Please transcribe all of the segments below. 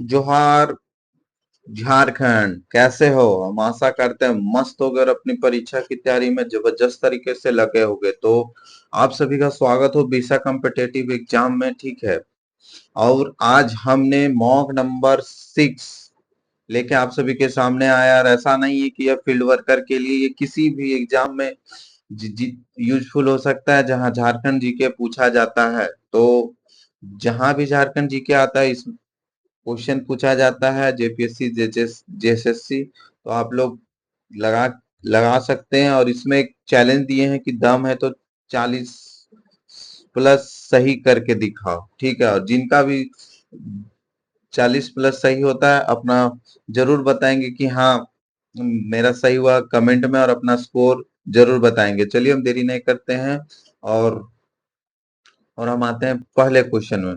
जोहार झारखंड, कैसे हो? हम आशा करते हैं मस्त हो गए और अपनी परीक्षा की तैयारी में जबरदस्त तरीके से लगे होंगे। तो आप सभी का स्वागत हो बीसा कॉम्पिटेटिव एग्जाम में, ठीक है। और आज हमने मॉक नंबर 6 लेके आप सभी के सामने आया। और ऐसा नहीं है कि यह फील्ड वर्कर के लिए, ये किसी भी एग्जाम में यूजफुल हो सकता है जहां झारखंड जीके पूछा जाता है। तो जहां भी झारखंड जीके आता है, इस क्वेश्चन पूछा जाता है, जेपीएससी जेएसएससी, तो आप लोग लगा लगा सकते हैं। और इसमें एक चैलेंज दिए हैं कि दम है तो 40 प्लस सही करके दिखाओ, ठीक है। और जिनका भी 40 प्लस सही होता है, अपना जरूर बताएंगे कि हाँ मेरा सही हुआ कमेंट में, और अपना स्कोर जरूर बताएंगे। चलिए हम देरी नहीं करते हैं, और हम आते हैं पहले क्वेश्चन में।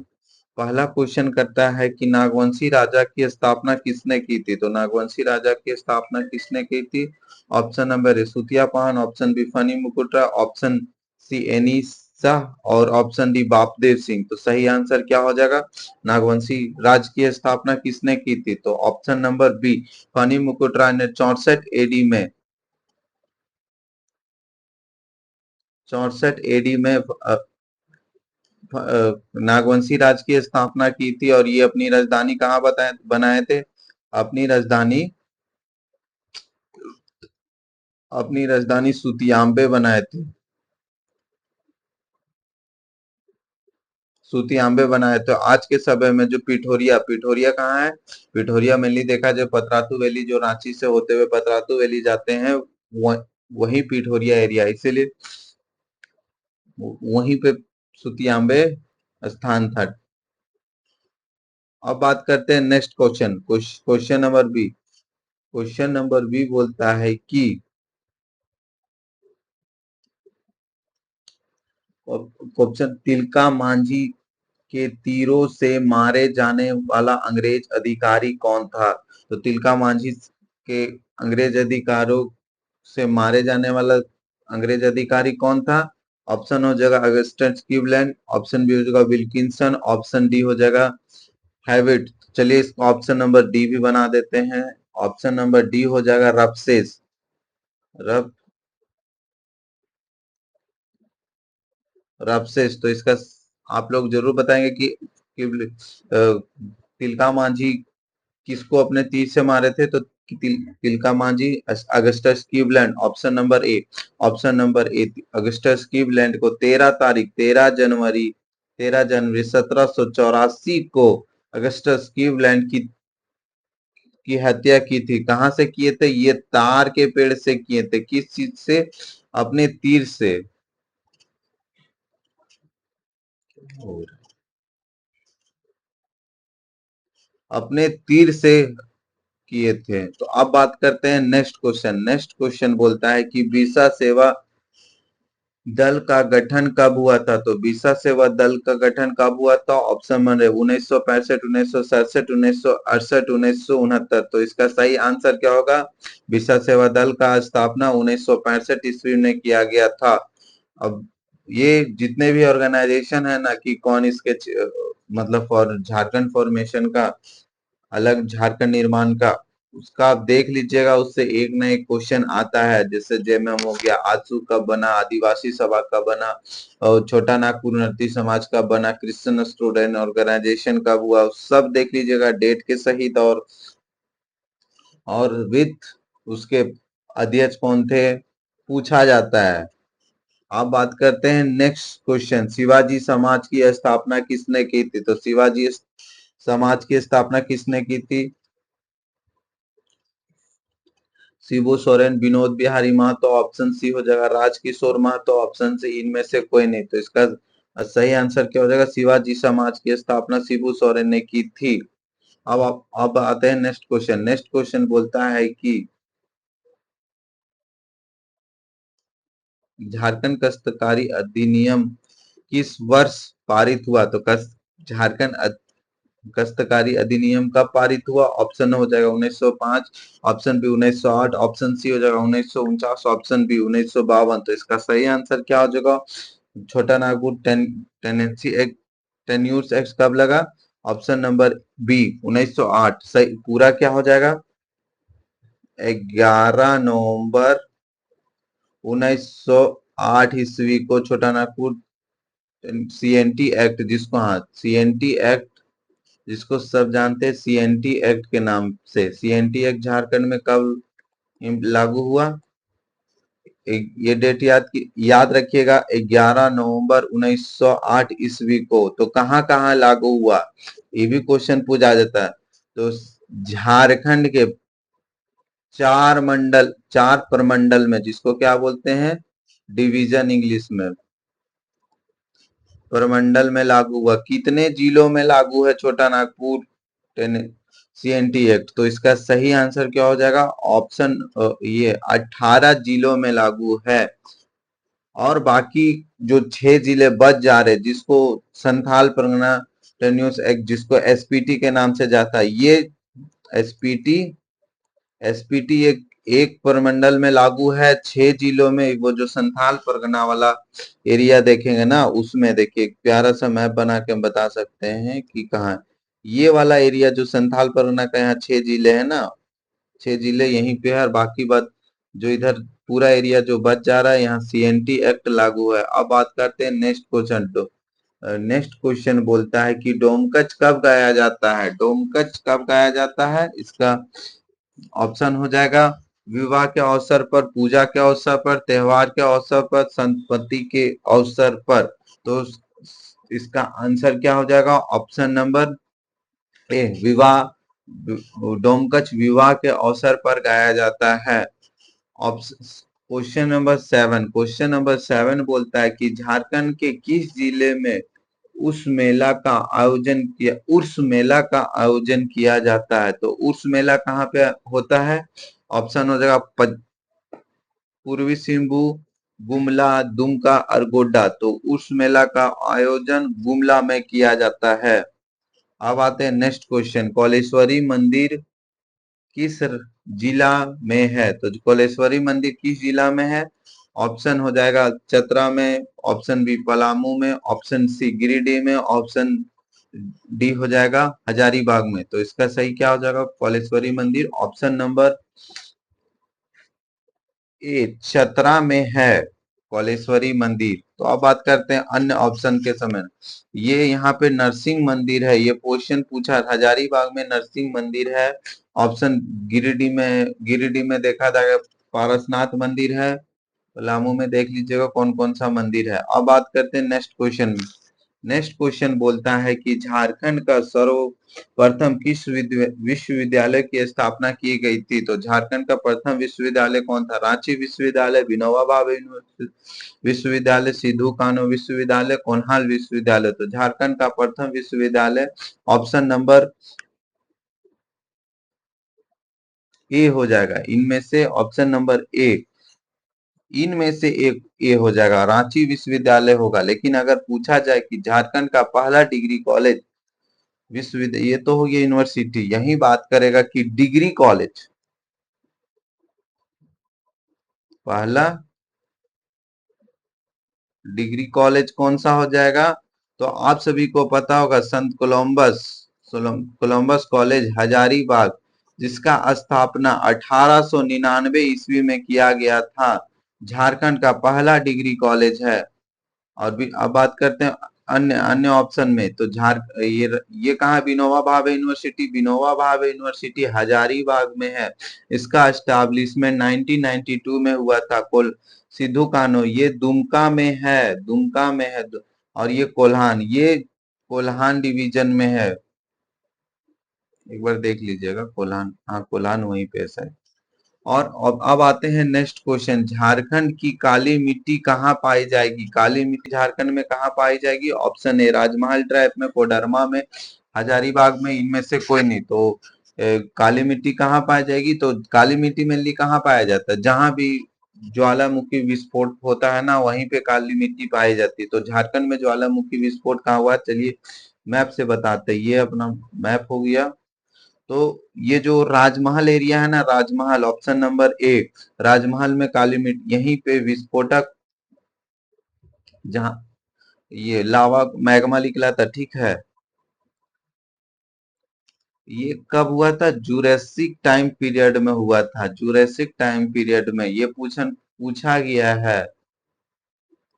पहला क्वेश्चन करता है कि नागवंशी राजा की स्थापना किसने की थी? तो नागवंशी राजा की स्थापना किसने की थी? Option number a Sutiya Pahan, option b Phani Mukuta, option c Ani Shah, और ऑप्शन डी बापदेव सिंह। तो सही आंसर क्या हो जाएगा? नागवंशी राज की स्थापना किसने की थी? तो ऑप्शन नंबर बी फनी मुकुटराय ने 64 एडी में, 64 एडी में नागवंशी राज की स्थापना की थी। और ये अपनी राजधानी कहाँ बनाए थे? अपनी राजधानी अपनी राजधानी सुतियांबे बनाए थे। सुतियांबे बनाए थे। आज के समय में जो पिठोरिया पिठोरिया कहाँ है? पिठोरिया मेनली देखा जाए पतरातू वैली, जो रांची से होते हुए पतरातू वैली जाते हैं, वही पिठोरिया एरिया, इसीलिए वहीं पे सुतियांबे स्थान था। अब बात करते हैं next question, question number B. Question number B बोलता है कि क्वेश्चन, तिलका मांझी के तीरों से मारे जाने वाला अंग्रेज अधिकारी कौन था? तो तिलका मांझी के अंग्रेज अधिकारों से मारे जाने वाला अंग्रेज अधिकारी कौन था? ऑप्शन हो जाएगा अगस्टस क्लीवलैंड, ऑप्शन बी हो जाएगा विल्किंसन, ऑप्शन डी हो जाएगा हैविट। चलिए इस ऑप्शन नंबर डी भी बना देते हैं। ऑप्शन नंबर डी हो जाएगा रफसेस। रफ रफसेस। तो इसका आप लोग जरूर बताएंगे कि तिलका मांझी किसको अपने तीर से मारे थे? तो Tilka Manjhi Augustus Cleveland, option number ए। ऑप्शन नंबर ए, अगस्टस क्लीवलैंड को 13 जनवरी 1784 को अगस्टस क्लीवलैंड की हत्या की थी। कहां से किए थे? ये तार के पेड़ से किए थे। किस चीज से? अपने तीर से। अपने तीर से किए थे। तो अब बात करते हैं नेक्स्ट क्वेश्चन। नेक्स्ट क्वेश्चन बोलता है कि बीसा सेवा दल का गठन कब हुआ था? तो बीसा सेवा दल का गठन कब हुआ था? Option number 1965, 1967, 1968, 1969। तो इसका सही आंसर क्या होगा? बीसा सेवा दल का स्थापना 1965 ईस्वी में किया गया था। अब ये जितने भी ऑर्गेनाइजेशन है ना, कि कौन इसके मतलब फॉर झारखंड फॉर्मेशन का, अलग झारखंड निर्माण का, उसका आप देख लीजिएगा, उससे एक ना एक क्वेश्चन आता है। जैसे जेएमएम हो गया, आजसू कब बना, आदिवासी सभा कब बना, और छोटा नागपुर नृत्य समाज कब बना, क्रिश्चियन स्टूडेंट ऑर्गेनाइजेशन कब हुआ, सब देख लीजिएगा डेट के सहित। और विथ उसके अध्यक्ष कौन थे, पूछा जाता है। अब बात करते हैं नेक्स्ट क्वेश्चन, शिवाजी समाज की स्थापना किसने की थी? तो शिवाजी समाज की स्थापना किसने की थी? शिबू सोरेन, विनोद बिहारी महतो, ऑप्शन सी हो जाएगा राजकिशोर महतो, ऑप्शन सी इनमें से कोई नहीं। तो इसका सही आंसर क्या हो जाएगा? शिवाजी समाज की स्थापना शिबू सोरेन ने की थी। अब आते हैं नेक्स्ट क्वेश्चन। नेक्स्ट क्वेश्चन बोलता है कि झारखंड काश्तकारी अधिनियम किस वर्ष पारित हुआ? तो झारखंड काश्तकारी अधिनियम कब पारित हुआ? ऑप्शन हो जाएगा 1905, ऑप्शन बी 1908, ऑप्शन सी हो जाएगा 1949, ऑप्शन बी 1952। तो इसका सही आंसर क्या हो जाएगा? छोटा नागपुर टेनेंसी एक्ट, टेन्यूर्स एक्ट कब लगा? ऑप्शन नंबर बी 1908 सही पूरा क्या हो जाएगा? 11 नवंबर 1908 ईस्वी को छोटा नागपुर सीएनटी एक्ट, जिसको हाँ सीएनटी एक्ट, जिसको सब जानते हैं सीएनटी एक्ट के नाम से। सीएनटी एक्ट झारखंड में कब लागू हुआ? ये डेट याद रखिएगा, 11 नवंबर 1908 ईस्वी को। तो कहाँ कहाँ लागू हुआ, ये भी क्वेश्चन पूछा जाता है। तो झारखंड के 4 प्रमंडल में, जिसको क्या बोलते हैं, डिवीजन इंग्लिश में, प्रमंडल में लागू हुआ। कितने जिलों में लागू है छोटा नागपुर सीएनटी एक्ट? तो इसका सही आंसर क्या हो जाएगा? ऑप्शन ये 18 जिलों में लागू है। और बाकी जो 6 जिले बच जा रहे, जिसको संथाल परगना टेन्यूस एक्ट, जिसको एसपीटी के नाम से जाता है, ये एसपीटी एसपीटी एक प्रमंडल में लागू है 6 जिलों में। वो जो संथाल परगना वाला एरिया देखेंगे ना, उसमें देखिए एक प्यारा सा मैप बना के हम बता सकते हैं कि कहाँ है। ये वाला एरिया जो संथाल परगना का, यहाँ 6 जिले हैं ना, 6 जिले यहीं पे है। और बाकी बात जो इधर पूरा एरिया जो बच जा रहा है, यहाँ सीएनटी एक्ट लागू है। अब बात करते हैं नेक्स्ट क्वेश्चन। तो नेक्स्ट क्वेश्चन बोलता है कि डोमकच कब गाया जाता है? डोमकच कब गाया जाता है? इसका ऑप्शन हो जाएगा विवाह के अवसर पर, पूजा के अवसर पर, त्योहार के अवसर पर, संपत्ति के अवसर पर। तो इसका आंसर क्या हो जाएगा? ऑप्शन नंबर ए विवाह, डोमकच विवाह के अवसर पर गाया जाता है। क्वेश्चन नंबर 7 बोलता है कि झारखंड के किस जिले में उर्स मेला का आयोजन किया जाता है? तो उर्स मेला कहाँ पे होता है? ऑप्शन हो जाएगा पूर्वी सिंहभूम, गुमला, दुमका और गोड्डा। तो उर्स मेला का आयोजन गुमला में किया जाता है। अब आते हैं नेक्स्ट क्वेश्चन। कौलेश्वरी मंदिर किस जिला में है? तो कौलेश्वरी मंदिर किस जिला में है? ऑप्शन हो जाएगा चतरा में, ऑप्शन बी पलामू में, ऑप्शन सी गिरिडीह में, ऑप्शन डी हो जाएगा हजारीबाग में। तो इसका सही क्या हो जाएगा? कौलेश्वरी मंदिर ऑप्शन नंबर ए चतरा में है कौलेश्वरी मंदिर। तो अब बात करते हैं अन्य ऑप्शन के समय। ये यहाँ पे नरसिंह मंदिर है, ये क्वेश्चन पूछा हजारीबाग में नरसिंह मंदिर है। ऑप्शन गिरिडीह में देखा जाएगा पारसनाथ मंदिर है। पलामू में देख लीजिएगा कौन कौन सा मंदिर है। अब बात करते हैं नेक्स्ट क्वेश्चन। नेक्स्ट क्वेश्चन बोलता है कि झारखंड का सर्वप्रथम किस विश्वविद्यालय की स्थापना की गई थी? तो झारखंड का प्रथम विश्वविद्यालय कौन था? रांची विश्वविद्यालय, विनोबा भावे विश्वविद्यालय, सिद्धू कान्हू विश्वविद्यालय, कोल्हान विश्वविद्यालय। तो झारखंड का प्रथम विश्वविद्यालय ऑप्शन नंबर ए हो जाएगा। इनमें से ऑप्शन नंबर ए, इनमें से एक ए हो जाएगा, रांची विश्वविद्यालय होगा। लेकिन अगर पूछा जाए कि झारखंड का पहला डिग्री कॉलेज विश्वविद्यालय, ये तो हो गया यूनिवर्सिटी, यही बात करेगा कि डिग्री कॉलेज, पहला डिग्री कॉलेज कौन सा हो जाएगा? तो आप सभी को पता होगा संत कोलंबस कॉलेज हजारीबाग, जिसका स्थापना 1899 ईस्वी में किया गया था, झारखंड का पहला डिग्री कॉलेज है। और भी अब बात करते हैं अन्य अन्य ऑप्शन में। तो ये कहाँ है? विनोबा भावे यूनिवर्सिटी हजारीबाग में है। इसका एस्टैब्लिशमेंट 1992 में हुआ था। सिद्धू कान्हू ये दुमका में है। और ये कोल्हान डिवीजन में है। एक बार देख लीजिएगा कोल्हान, हाँ कोल्हान वहीं पे है। और अब आते हैं नेक्स्ट क्वेश्चन। झारखंड की काली मिट्टी कहाँ पाई जाएगी? काली मिट्टी झारखंड में कहाँ पाई जाएगी? ऑप्शन ए राजमहल ट्रैप में, कोडरमा में, हजारीबाग में, इनमें से कोई नहीं। तो काली मिट्टी कहाँ पाई जाएगी? तो काली मिट्टी मेनली कहाँ पाया जाता है? जहां भी ज्वालामुखी विस्फोट होता है ना, वहीं पे काली मिट्टी पाई जाती है। तो झारखंड में ज्वालामुखी विस्फोट कहाँ हुआ? चलिए मैप से बताते हैं। ये अपना मैप हो गया। तो ये जो राजमहल एरिया है ना, राजमहल ऑप्शन नंबर ए, राजमहल में काली मिट्टी, यहीं पे विस्फोटक, जहां ये लावा मैग्मा निकला था, ठीक है। ये कब हुआ था? जुरासिक टाइम पीरियड में हुआ था। जुरासिक टाइम पीरियड में ये पूछा गया है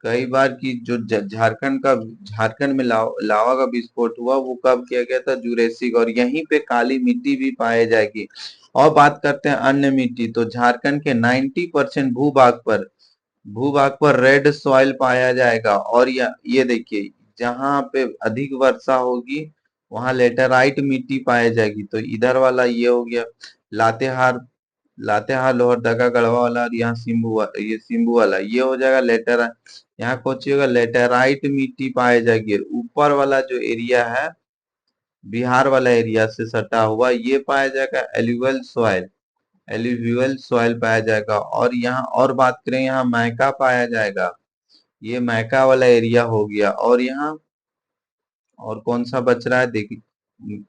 कई बार कि जो झारखंड में लावा का विस्फोट हुआ वो कब किया गया था? जुरेसिक। और यहीं पे काली मिट्टी भी पाई जाएगी। और बात करते हैं अन्य मिट्टी, तो झारखंड के 90% भूभाग पर रेड सॉइल पाया जाएगा। और ये देखिए, जहां पे अधिक वर्षा होगी वहां लेटेराइट मिट्टी पाई जाएगी। तो इधर वाला ये हो गया लातेहार, लोहरदगा गढ़वा वाला, और यहाँ ये सिम्बू वाला ये हो जाएगा लेटर। यहाँ कौन सी होगा? लेटेराइट मिट्टी पाई जाएगी। ऊपर वाला जो एरिया है बिहार वाला एरिया से सटा हुआ ये पाया जाएगा एल्यूवियल सॉइल पाया जाएगा। और यहाँ और बात करें, यहाँ मैका पाया जाएगा। ये मैका वाला एरिया हो गया। और यहाँ और कौन सा बच रहा है देखिए।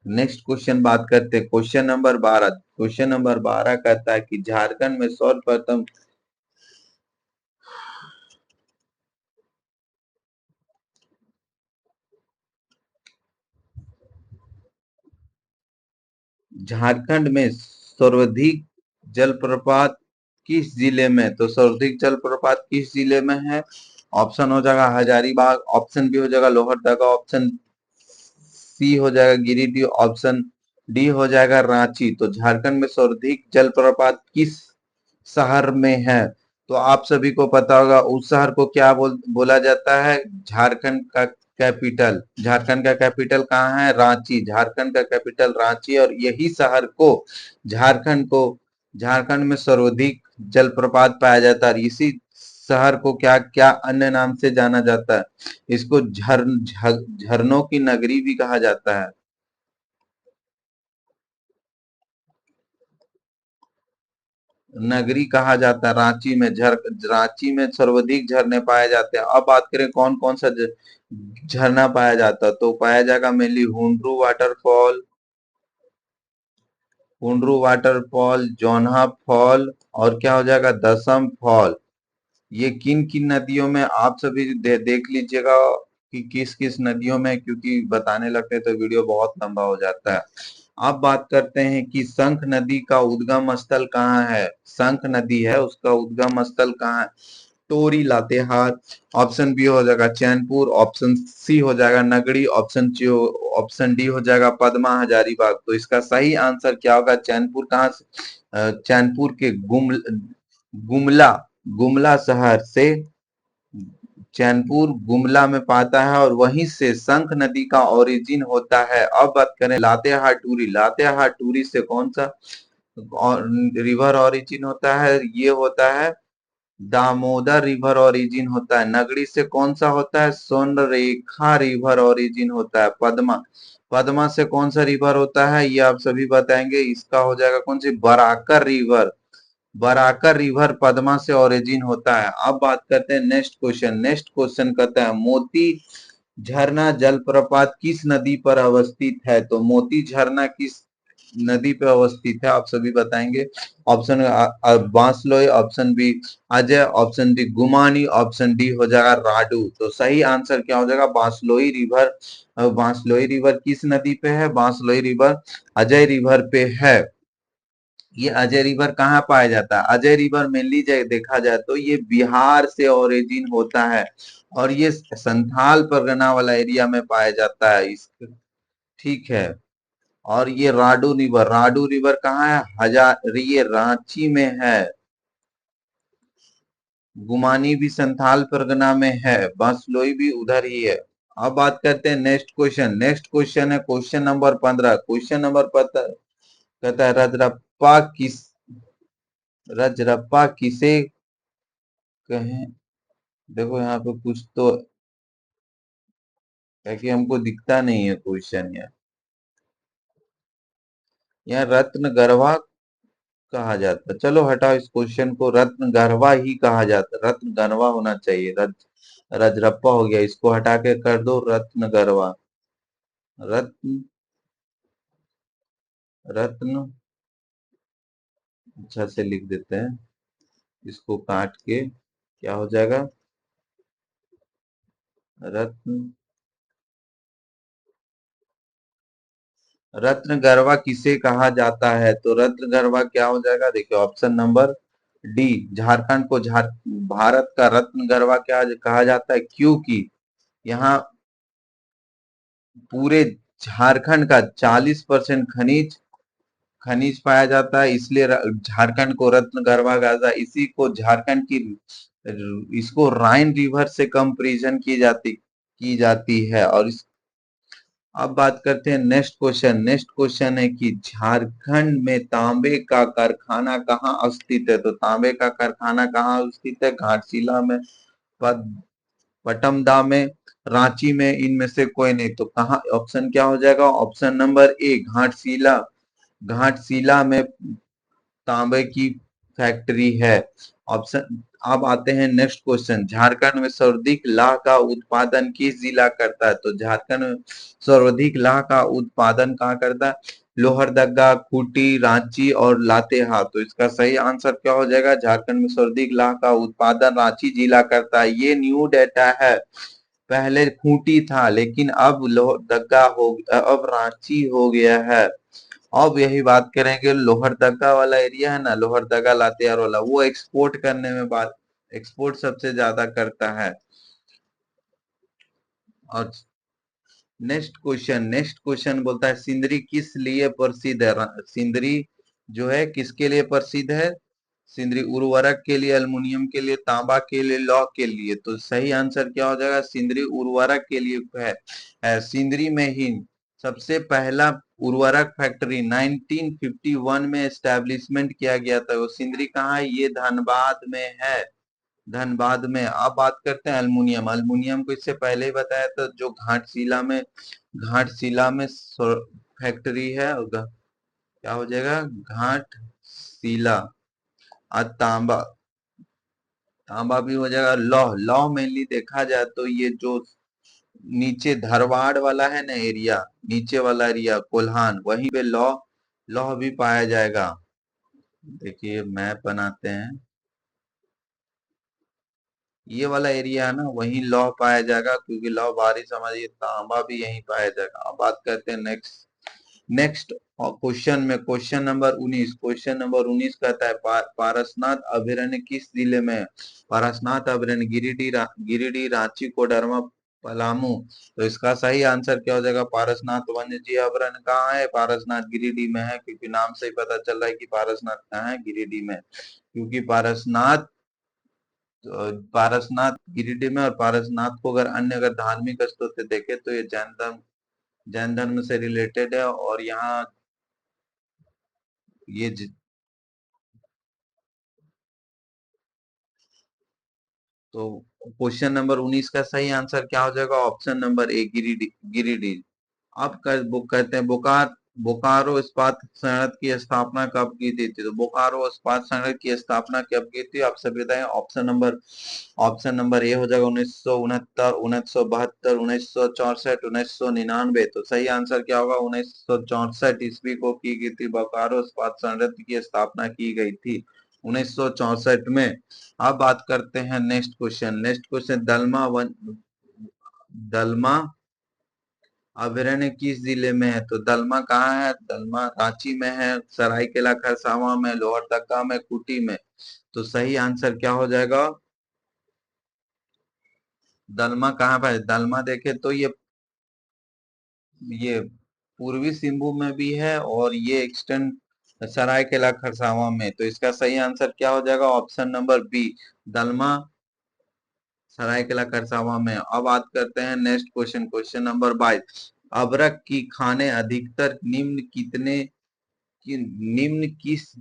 नेक्स्ट क्वेश्चन बात करते हैं, क्वेश्चन नंबर 12 कहता है कि झारखंड में सर्वप्रथम झारखंड में सर्वाधिक जलप्रपात किस जिले में? तो सर्वाधिक जलप्रपात किस जिले में है? ऑप्शन हो जाएगा हजारीबाग, ऑप्शन बी हो जाएगा लोहरदगा, ऑप्शन सी हो जाएगा गिरिडीह, ऑप्शन डी हो जाएगा रांची। तो झारखंड में सर्वाधिक जलप्रपात किस शहर में है? तो आप सभी को पता होगा उस शहर को क्या बोला जाता है? झारखंड का कैपिटल कहाँ है? रांची। झारखंड का कैपिटल रांची। और यही शहर को झारखंड को झारखंड में सर्वाधिक जलप्रपात पाया जाता है। और इसी शहर को क्या क्या अन्य नाम से जाना जाता है? इसको झरनों की नगरी भी कहा जाता है। नगरी कहा जाता है रांची में सर्वाधिक झरने पाए जाते हैं। अब बात करें कौन कौन सा झरना पाया जाता है, तो पाया जाएगा mainly Hundru waterfall, Jonha fall, और क्या हो जाएगा दसम फॉल। ये किन किन नदियों में आप सभी देख लीजिएगा कि किस किस नदियों में, क्योंकि बताने लगते हैं तो वीडियो बहुत लंबा हो जाता है। अब बात करते हैं कि शंख नदी का उद्गम स्थल कहाँ है? शंख नदी है उसका उद्गम स्थल कहाँ है? टोरी लातेहार, ऑप्शन बी हो जाएगा चैनपुर, ऑप्शन सी हो जाएगा नगड़ी, ऑप्शन डी हो जाएगा पदमा हजारीबाग। तो इसका सही आंसर क्या होगा? चैनपुर कहाँ से? चैनपुर के गुमला गुमला शहर से चैनपुर गुमला में पाता है, और वहीं से शंख नदी का ओरिजिन होता है। अब बात करें लातेहार टूरी से कौन सा रिवर ओरिजिन होता है? ये होता है दामोदर रिवर ओरिजिन होता है। नगड़ी से कौन सा होता है? स्वर्णरेखा रिवर ओरिजिन होता है। पद्मा से कौन सा रिवर होता है? ये आप सभी बताएंगे। इसका हो जाएगा कौन सी? बराकर रिवर पद्मा से ओरिजिन होता है। अब बात करते हैं नेक्स्ट क्वेश्चन कहता है मोती झरना जलप्रपात किस नदी पर अवस्थित है? तो मोती झरना किस नदी पे अवस्थित है आप सभी बताएंगे। Option Bansloi, option b Ajay, option d Gumani, option d हो जाएगा राडू। तो सही आंसर क्या हो जाएगा? बांसलोई रिवर। बांसलोई रिवर किस नदी पे है? बांसलोई रिवर अजय रिवर पे है। ये अजय रिवर कहाँ पाया जाता है? अजय रिवर मेनली देखा जाए तो ये बिहार से ओरिजिन होता है। और ये संथाल परगना वाला एरिया में पाया जाता है। ठीक है। और ये राडू रिवर कहाँ है? ये रांची में है। गुमानी भी संथाल परगना में है। बंसलोई भी उधर ही है। अब बात करते हैं नेक्स्ट क्वेश्चन है क्वेश्चन नंबर 15। क्वेश्चन नंबर 15 कहता है रजरप्पा किसे कहें? देखो यहाँ पे कुछ तो है कि हमको दिखता नहीं है क्वेश्चन। यहाँ रत्न गरवा कहा जाता है। चलो हटाओ इस क्वेश्चन को, रत्न गरवा ही कहा जाता है। रत्न गरवा होना चाहिए। रजरप्पा हो गया, इसको हटा के कर दो रत्न गरवा। रत्न रत्न अच्छा से लिख देते हैं, इसको काट के क्या हो जाएगा? रत्न रत्न गरबा किसे कहा जाता है? तो रत्न गरबा क्या हो जाएगा? देखिए ऑप्शन नंबर डी, झारखंड को भारत का रत्न गरबा क्या कहा जाता है? क्योंकि यहाँ पूरे झारखंड का 40% खनिज खनिज पाया जाता है, इसलिए झारखंड को रत्न गरबा कहा जाता है। इसी को झारखंड की इसको राइन रिवर से कंपैरिजन की जाती है। और अब बात करते हैं नेक्स्ट क्वेश्चन। नेक्स्ट क्वेश्चन है कि झारखंड में तांबे का कारखाना कहाँ स्थित है? तो तांबे का कारखाना कहाँ स्थित है? घाटशिला में, पटमदा में, रांची में, इनमें से कोई नहीं। तो कहाँ ऑप्शन क्या हो जाएगा? ऑप्शन नंबर ए, घाटशिला। घाटशिला में तांबे की फैक्ट्री है। ऑप्शन। अब आते हैं नेक्स्ट क्वेश्चन। झारखंड में सर्वाधिक लाह का उत्पादन किस जिला करता है? तो झारखंड में सर्वाधिक लाह का उत्पादन कहाँ करता है? लोहरदगा, खूंटी, रांची और लातेहार। तो इसका सही आंसर क्या हो जाएगा? झारखंड में सर्वाधिक लाह का उत्पादन रांची जिला करता है। ये न्यू डेटा है। पहले खूंटी था, लेकिन अब लोहरदगा अब रांची हो गया है। अब यही बात करेंगे, लोहरदगा वाला एरिया है ना, लोहरदगा लातेहार वाला, वो एक्सपोर्ट करने में बात एक्सपोर्ट सबसे ज्यादा करता है। और नेक्स्ट क्वेश्चन बोलता है सिंदरी किस लिए प्रसिद्ध है? सिंदरी जो है किसके लिए प्रसिद्ध है? सिंदरी उर्वरक के लिए, एल्युमिनियम के लिए, तांबा के लिए, लौह के लिए। तो सही आंसर क्या हो जाएगा? सिंदरी उर्वरक के लिए है। सिंदरी में ही सबसे पहला उर्वरक फैक्ट्री 1951 में एस्टेब्लिशमेंट किया गया था। वो सिंदरी कहाँ है? ये धनबाद में है। धनबाद में। अब बात करते हैं अल्मुनियम। अल्मुनियम को इससे पहले ही बताया था, जो घाटशिला में फैक्ट्री है। क्या हो जाएगा? घाटशिला। और तांबा, तांबा भी हो जाएगा। लौह, लौह मेनली देखा जाए तो ये जो नीचे धरवाड़ वाला है ना एरिया, नीचे वाला एरिया कोल्हान, वहीं पे लौह लौह भी पाया जाएगा। देखिए मैप बनाते हैं। ये वाला एरिया है ना, वहीं लौह पाया जाएगा, क्योंकि लौह भारी समझिए, तांबा भी यहीं पाया जाएगा। अब बात करते हैं नेक्स्ट। नेक्स्ट क्वेश्चन में क्वेश्चन नंबर 19। क्वेश्चन नंबर 19 कहता है पारसनाथ अभयारण्य किस जिले में है? पारसनाथ अभयारण्य गिरिडीह, रांची, कोडरमा, पलामू। तो इसका सही आंसर क्या हो जाएगा? पारसनाथ वन्य जीव अभयारण्य कहाँ है? पारसनाथ गिरिडीह में है, क्योंकि नाम से ही पता चल रहा है कि पारसनाथ कहाँ है? गिरिडीह में। क्योंकि पारसनाथ गिरिडीह में, और पारसनाथ को अगर अन्य अगर धार्मिक स्थल से देखे तो ये जैन धर्म से रिलेटेड है। और यहाँ ये तो क्वेश्चन नंबर 19 का सही आंसर क्या हो जाएगा? ऑप्शन नंबर ए, गिरिडीह। गिरिडीह। अब बुक कहते हैं बोकारो इस्पात संयंत्र की स्थापना कब की थी? तो बोकारो इस्पात संयंत्र की स्थापना कब की थी? आप सभी बताएं। ऑप्शन नंबर ए हो जाएगा 1969, 1972, 1964, 1999। तो सही आंसर क्या होगा? 1964 ईस्वी को की गई थी, बोकारो इस्पात संयंत्र की स्थापना की गई थी 1964 में। अब बात करते हैं नेक्स्ट क्वेश्चन। नेक्स्ट क्वेश्चन, दलमा अभयारण्य किस जिले में है? तो दलमा कहाँ है? दलमा रांची में है, सरायकेला खरसावां में, लोहरदगा में, खूंटी में। तो सही आंसर क्या हो जाएगा? दलमा कहाँ पर है? दलमा देखे तो ये पूर्वी सिंहभूम में भी है, और ये एक्सटेंड सरायकेला खरसावां में। तो इसका सही आंसर क्या हो जाएगा? ऑप्शन नंबर बी, दलमा सरायकेला खरसावां में। अब बात करते हैं नेक्स्ट क्वेश्चन। Question number 22। अबरख की खाने अधिकतर निम्न किस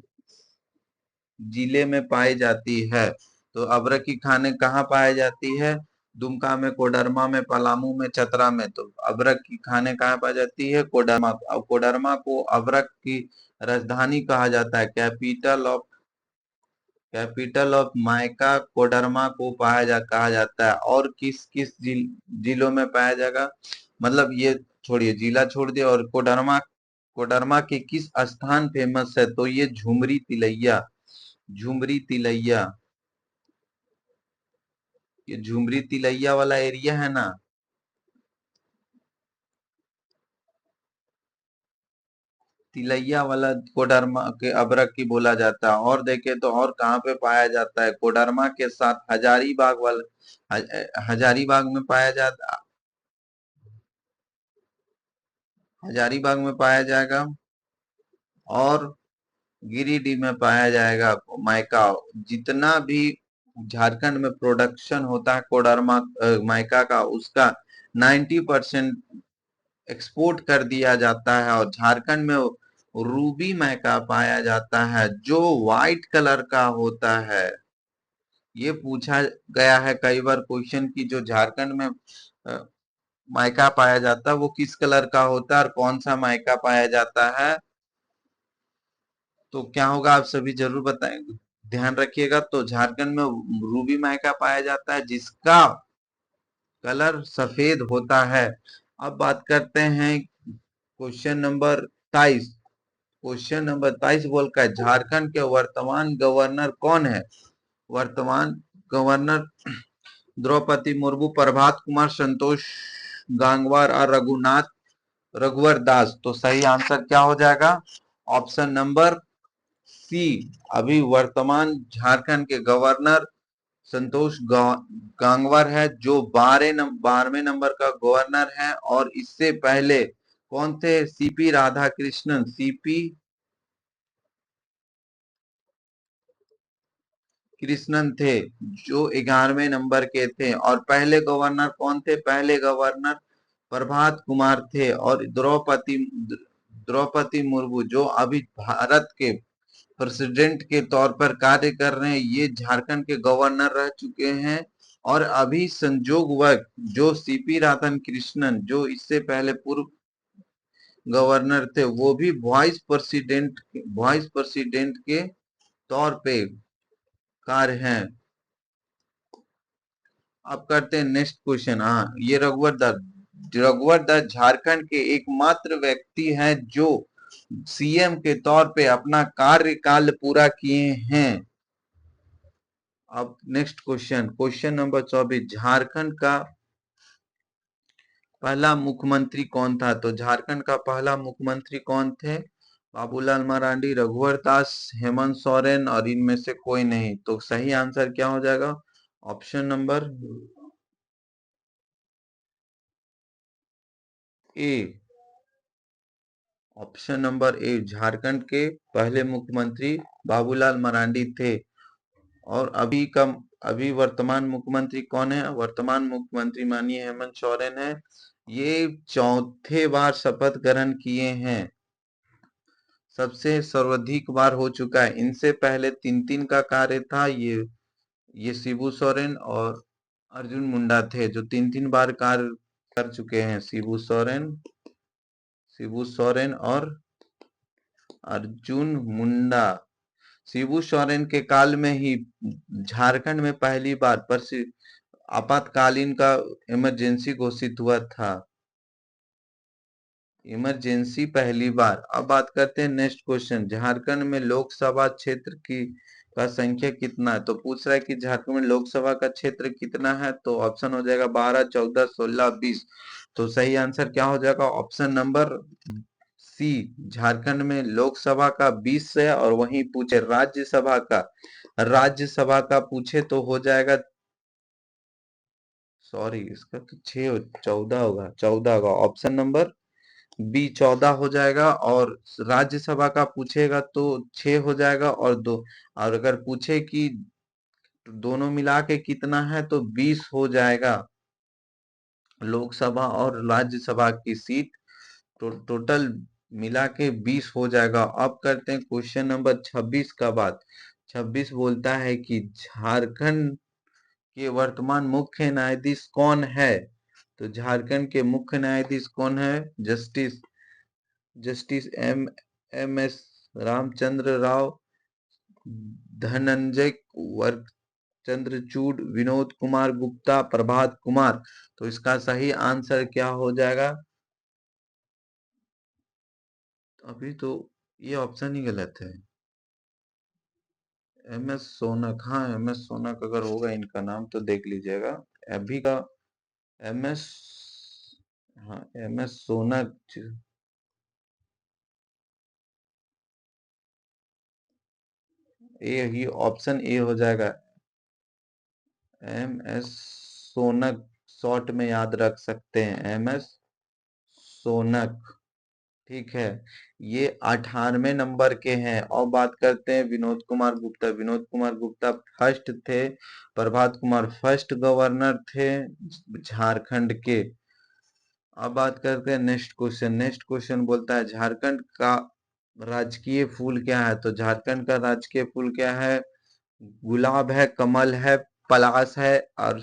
जिले में पाई जाती है? तो अबरख की खाने कहाँ पाई जाती है? दुमका में, कोडरमा में, पलामू में, चतरा में। तो अबरख की खाने कहाँ पाई जाती है? कोडरमा। अब कोडरमा को अबरख की राजधानी कहा जाता है। कैपिटल ऑफ माइका कोडरमा को कहा जाता है। और किस किस जिलों में पाया जाएगा? मतलब ये छोड़िए, जिला छोड़ दिया। और कोडरमा कोडरमा के किस स्थान फेमस है? तो ये झुमरी तिलैया। ये झुमरी तिलैया वाला एरिया है ना, तिलैया वाला कोडरमा के अभ्रक की बोला जाता है। और देखे तो और कहाँ पे पाया जाता है? कोडरमा के साथ हजारीबाग वाला हजारीबाग में पाया जाता, हजारीबाग में पाया जाएगा और गिरिडीह में पाया जाएगा माइका। जितना भी झारखंड में प्रोडक्शन होता है कोडरमा माइका का, उसका 90% एक्सपोर्ट कर दिया जाता है। और झारखंड में रूबी माइका पाया जाता है जो व्हाइट कलर का होता है। ये पूछा गया है कई बार क्वेश्चन की जो झारखंड में माइका पाया जाता है वो किस कलर का होता है और कौन सा माइका पाया जाता है। तो क्या होगा आप सभी जरूर बताएंगे, ध्यान रखिएगा। तो झारखंड में रूबी माइका पाया जाता है जिसका कलर सफेद होता है। अब बात करते हैं क्वेश्चन नंबर 23। क्वेश्चन नंबर 23 बोल का झारखंड के वर्तमान गवर्नर कौन है? वर्तमान गवर्नर द्रौपदी मुर्मू, प्रभात कुमार, संतोष गांगवार और रघुवर दास। तो सही आंसर क्या हो जाएगा? Option number C. अभी वर्तमान झारखंड के गवर्नर संतोष गांगवार है जो 12वें नंबर का गवर्नर है। और इससे पहले कौन थे? सीपी राधाकृष्णन, सीपी कृष्णन थे जो 11वें नंबर के थे। और पहले गवर्नर कौन थे? पहले गवर्नर प्रभात कुमार थे। और द्रौपदी मुर्मू जो अभी भारत के प्रेसिडेंट के तौर पर कार्य कर रहे हैं, ये झारखंड के गवर्नर रह चुके हैं। और अभी संजोगवश जो सीपी राधन कृष्णन जो इससे पहले पूर्व गवर्नर थे, वो भी वाइस प्रेसिडेंट के तौर पे कार्य हैं। अब करते हैं नेक्स्ट क्वेश्चन। हाँ, ये रघुवर दास झारखंड के एकमात्र व्यक्ति हैं जो सीएम के तौर पे अपना कार्यकाल पूरा किए हैं। अब next question, question number 24। Jharkhand का पहला मुख्यमंत्री कौन था? तो झारखंड का पहला मुख्यमंत्री कौन थे? बाबूलाल मरांडी, रघुवर दास, हेमंत सोरेन और इनमें से कोई नहीं। तो सही आंसर क्या हो जाएगा? ऑप्शन नंबर ए। ऑप्शन नंबर ए, झारखंड के पहले मुख्यमंत्री बाबूलाल मरांडी थे। और अभी वर्तमान मुख्यमंत्री कौन है? वर्तमान मुख्यमंत्री माननीय हेमंत सोरेन है। ये चौथे बार शपथ ग्रहण किए हैं। सबसे सर्वाधिक बार हो चुका है। इनसे पहले 3-3 का कार्य था। ये शिबू सोरेन और अर्जुन मुंडा थे जो 3-3 बार कार्य कर चुके हैं। शिबू सोरेन और अर्जुन मुंडा। शिबू सोरेन के काल में ही झारखंड में पहली बार आपातकालीन का इमरजेंसी घोषित हुआ था। इमरजेंसी पहली बार। अब बात करते हैं नेक्स्ट क्वेश्चन। झारखंड में लोकसभा क्षेत्र की का संख्या कितना है? तो पूछ रहा है कि झारखंड में लोकसभा का क्षेत्र कितना है। तो ऑप्शन हो जाएगा 12, 14, 16, 20। तो सही आंसर क्या हो जाएगा? ऑप्शन नंबर सी। झारखंड में लोकसभा का 20 है। और वहीं पूछे राज्यसभा का पूछे तो हो जाएगा, सॉरी इसका तो 6 14 होगा, 14 होगा। ऑप्शन नंबर बी 14 हो जाएगा। और राज्यसभा का पूछेगा तो 6 हो जाएगा और दो। और अगर पूछे कि दोनों मिला के कितना है तो 20 हो जाएगा। लोकसभा और राज्यसभा की सीट टोटल मिला के 20 हो जाएगा। अब करते हैं क्वेश्चन नंबर 26 का बात। 26 बोलता है कि झारखंड के वर्तमान मुख्य न्यायाधीश कौन है? तो झारखंड के मुख्य न्यायाधीश कौन है? Justice M S Ramachandra Rao, Dhananjay वर्क चंद्रचूड़, विनोद कुमार गुप्ता, प्रभात कुमार। तो इसका सही आंसर क्या हो जाएगा? अभी तो ये ऑप्शन ही गलत है। एम एस सोनक, हाँ एम एस सोनक अगर होगा इनका नाम तो देख लीजिएगा। अभी का एम एस, हाँ एम एस सोनक ए ही ऑप्शन ए हो जाएगा। एम एस सोनक, शॉर्ट में याद रख सकते हैं, एम एस सोनक। ठीक है, ये 18वें नंबर के हैं। और बात करते हैं विनोद कुमार गुप्ता। विनोद कुमार गुप्ता फर्स्ट थे, प्रभात कुमार फर्स्ट गवर्नर थे झारखंड के। अब बात करते हैं नेक्स्ट क्वेश्चन। नेक्स्ट क्वेश्चन बोलता है झारखंड का राजकीय फूल क्या है? तो झारखंड का राजकीय फूल क्या है? गुलाब है, कमल है, पलाश है और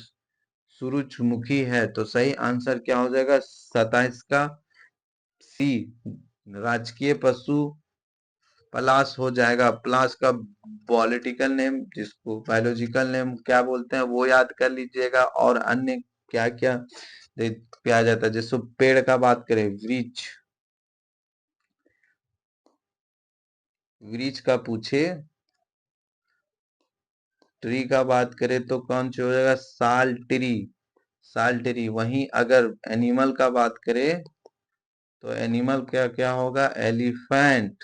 सूरजमुखी है। तो सही आंसर क्या हो जाएगा? 27 का सी, राजकीय पशु पलाश हो जाएगा। पलाश का पॉलिटिकल नेम, जिसको बायोलॉजिकल नेम क्या बोलते हैं वो याद कर लीजिएगा। और अन्य क्या क्या किया जाता है, जैसे पेड़ का बात करें, वृक्ष, वृक्ष का पूछे, ट्री का बात करें तो कौन सा हो जाएगा? साल ट्री, साल ट्री। वहीं अगर एनिमल का बात करें तो एनिमल क्या क्या होगा? एलिफेंट,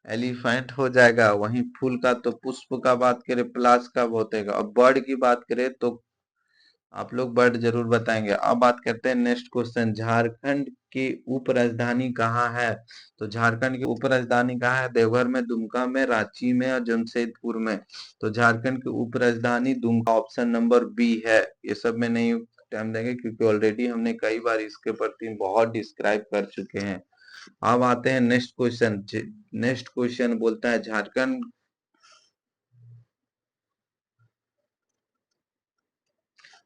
एलिफेंट हो जाएगा। वहीं फूल का तो पुष्प का बात करें, पलाश का होतेगा। और बर्ड की बात करें तो आप लोग बर्ड जरूर बताएंगे। अब बात करते हैं नेक्स्ट क्वेश्चन, झारखंड की उप राजधानी कहाँ है? तो झारखंड की उप राजधानी कहाँ है? देवघर में, दुमका में, रांची में और जमशेदपुर में। तो झारखंड की उप राजधानी दुमका, ऑप्शन नंबर बी है। ये सब में नहीं टाइम देंगे क्योंकि ऑलरेडी हमने कई बार इसके प्रति बहुत डिस्क्राइब कर चुके हैं। अब आते हैं नेक्स्ट क्वेश्चन। नेक्स्ट क्वेश्चन बोलता है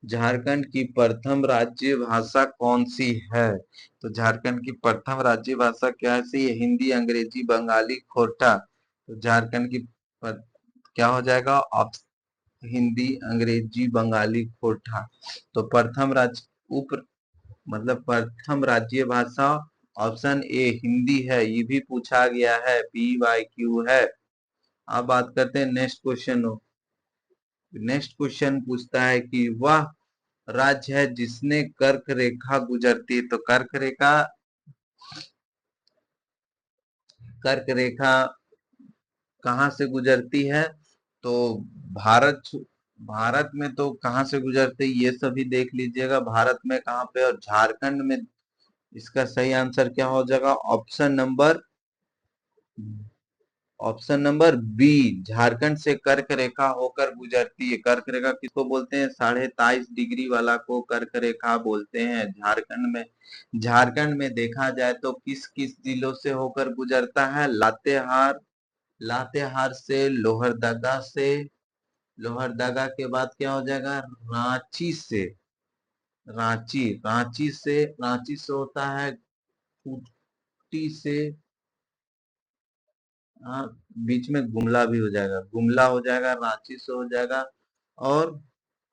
झारखंड की प्रथम राज्य भाषा कौन सी है? तो झारखंड की प्रथम राज्य भाषा क्या सी है? हिंदी, अंग्रेजी, बंगाली, खोरठा। तो झारखंड की क्या हो जाएगा? हिंदी, अंग्रेजी, बंगाली, खोरठा। तो प्रथम राज्य उप मतलब प्रथम राज्य भाषा ऑप्शन ए हिंदी है। ये भी पूछा गया है, PYQ है। अब बात करते हैं नेक्स्ट क्वेश्चन। नेक्स्ट क्वेश्चन पूछता है कि वह राज्य है जिसने कर्क रेखा गुजरती है। तो कर्क रेखा कहाँ से गुजरती है? तो भारत, भारत में तो कहाँ से गुजरती है ये सभी देख लीजिएगा, भारत में कहाँ पे और झारखंड में। इसका सही आंसर क्या हो जाएगा? ऑप्शन नंबर बी, झारखंड से कर्क रेखा होकर गुजरती है। कर्क रेखा किसको बोलते हैं? 23.5 डिग्री वाला को कर्क रेखा बोलते हैं। झारखंड में देखा जाए तो किस किस जिलों से होकर गुजरता है? लातेहार, लातेहार से, लोहरदगा के बाद क्या हो जाएगा? रांची से, रांची से होता है खूंटी से। हाँ, बीच में गुमला भी हो जाएगा, गुमला हो जाएगा, रांची से हो जाएगा। और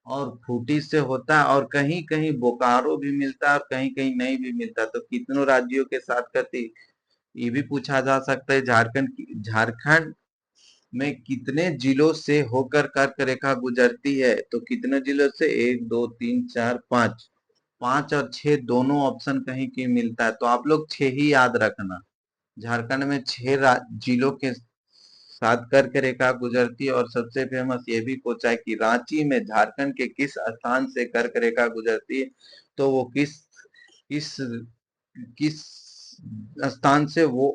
और खूंटी से होता है। और कहीं कहीं बोकारो भी मिलता है और कहीं कहीं नहीं भी मिलता। तो कितनों राज्यों के साथ करती, ये भी पूछा जा सकता है। झारखंड में कितने जिलों से होकर कर्क रेखा गुजरती है? तो कितने जिलों से? 1 2 3 4 5, 5 और 6 दोनों ऑप्शन कहीं कहीं मिलता है। तो आप लोग 6 ही याद रखना। झारखंड में 6 जिलों के साथ कर्क रेखा गुजरती है। और सबसे फेमस ये भी पूछा है कि रांची में झारखंड के किस स्थान से कर्क रेखा गुजरती है? तो वो किस किस स्थान से? वो